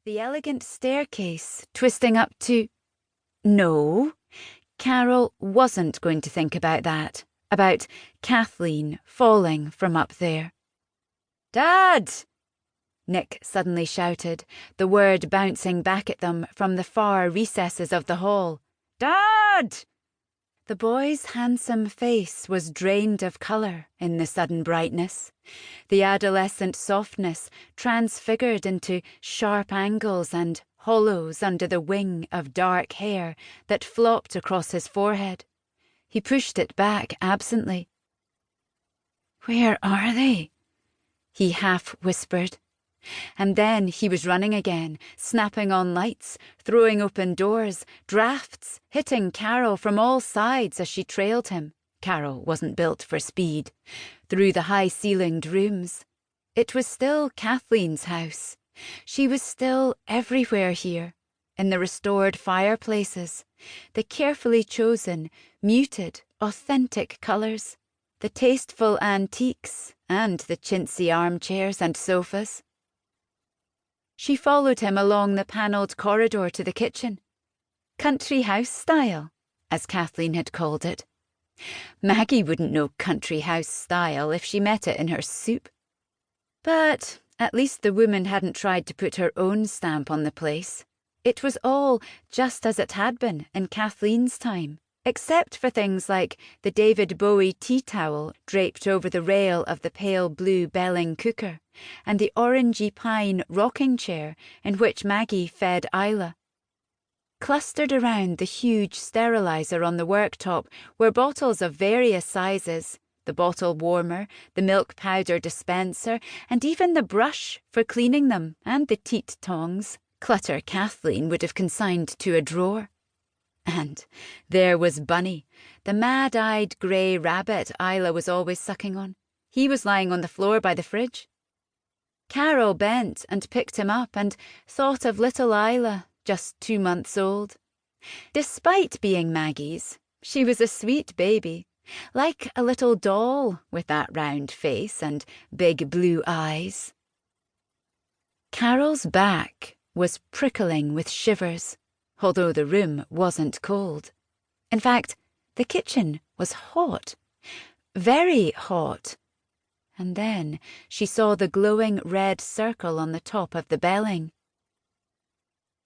The elegant staircase twisting up to... No, Carol wasn't going to think about that, about Kathleen falling from up there. "Dad!" Nick suddenly shouted, the word bouncing back at them from the far recesses of the hall. "Dad!" The boy's handsome face was drained of colour in the sudden brightness, the adolescent softness transfigured into sharp angles and hollows under the wing of dark hair that flopped across his forehead. He pushed it back absently. "Where are they?" he half whispered. And then he was running again, snapping on lights, throwing open doors, drafts, hitting Carol from all sides as she trailed him. Carol wasn't built for speed. Through the high-ceilinged rooms. It was still Kathleen's house. She was still everywhere here, in the restored fireplaces, the carefully chosen, muted, authentic colours, the tasteful antiques, and the chintzy armchairs and sofas. She followed him along the panelled corridor to the kitchen. Country house style, as Kathleen had called it. Maggie wouldn't know country house style if she met it in her soup. But at least the woman hadn't tried to put her own stamp on the place. It was all just as it had been in Kathleen's time, except for things like the David Bowie tea towel draped over the rail of the pale blue Belling cooker, and the orangey pine rocking chair in which Maggie fed Isla. Clustered around the huge sterilizer on the worktop were bottles of various sizes, the bottle warmer, the milk powder dispenser, and even the brush for cleaning them, and the teat tongs, clutter Kathleen would have consigned to a drawer. And there was Bunny, the mad-eyed grey rabbit Isla was always sucking on. He was lying on the floor by the fridge. Carol bent and picked him up and thought of little Isla, just 2 months old. Despite being Maggie's, she was a sweet baby, like a little doll with that round face and big blue eyes. Carol's back was prickling with shivers, although the room wasn't cold. In fact, the kitchen was hot, very hot. And then she saw the glowing red circle on the top of the Belling.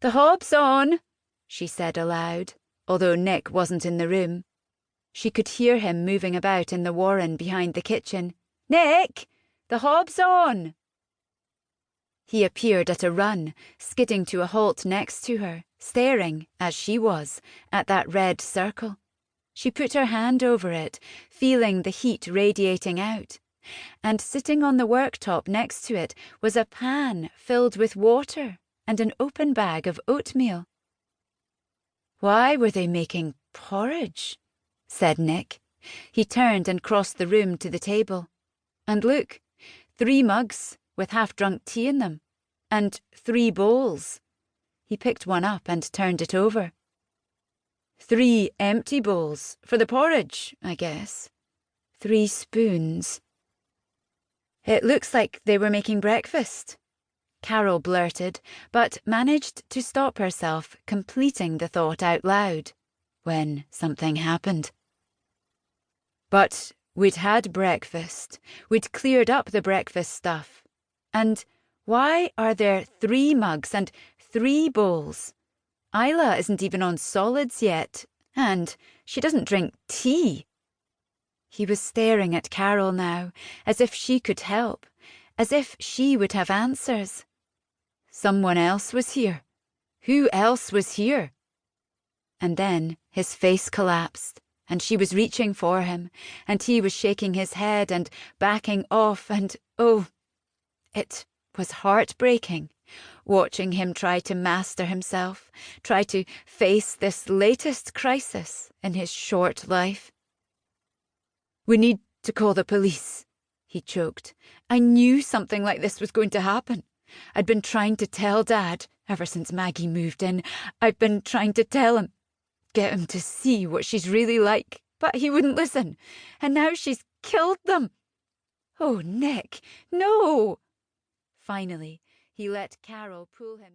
"The hob's on," she said aloud, although Nick wasn't in the room. She could hear him moving about in the warren behind the kitchen. "Nick, the hob's on!" He appeared at a run, skidding to a halt next to her, staring, as she was, at that red circle. She put her hand over it, feeling the heat radiating out. And sitting on the worktop next to it was a pan filled with water and an open bag of oatmeal. "Why were they making porridge?" said Nick. He turned and crossed the room to the table. And look, 3 mugs with half-drunk tea in them, and 3 bowls. He picked one up and turned it over. 3 empty bowls for the porridge, I guess. 3 spoons. "It looks like they were making breakfast," Carol blurted, but managed to stop herself completing the thought out loud, when something happened. "But we'd had breakfast. We'd cleared up the breakfast stuff. And why are there 3 mugs and 3 bowls? Isla isn't even on solids yet, and she doesn't drink tea." He was staring at Carol now, as if she could help, as if she would have answers. Someone else was here. Who else was here? And then his face collapsed, and she was reaching for him, and he was shaking his head and backing off, and oh, it was heartbreaking, watching him try to master himself, try to face this latest crisis in his short life. "We need to call the police," he choked. "I knew something like this was going to happen. I'd been trying to tell Dad ever since Maggie moved in. I've been trying to tell him, get him to see what she's really like, but he wouldn't listen. And now she's killed them. Oh, Nick, no!" Finally, he let Carol pull him in.